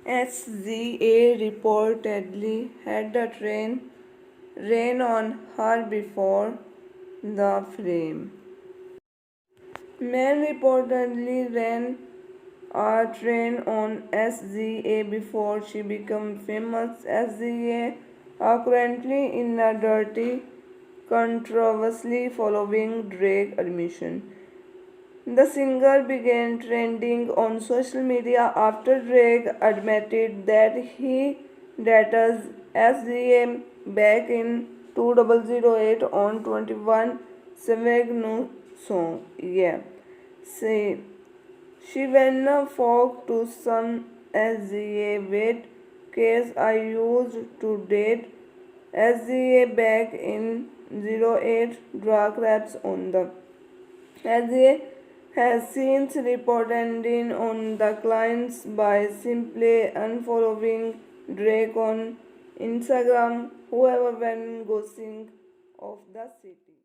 SZA reportedly had the train rain on her before the frame. Men reportedly ran a train on SZA before she became famous. SZA are currently in a dirty controversy following Drake's admission. The singer began trending on social media after Drake admitted that he dated SZA back in 2008 on 21 Savage no song. Yeah. Say, she wanna fuck to some SZA wait case I used to date SZA back in 08 drug raps on the SZA has since reported on the clients by simply unfollowing Drake on Instagram, whoever went ghosting of the city.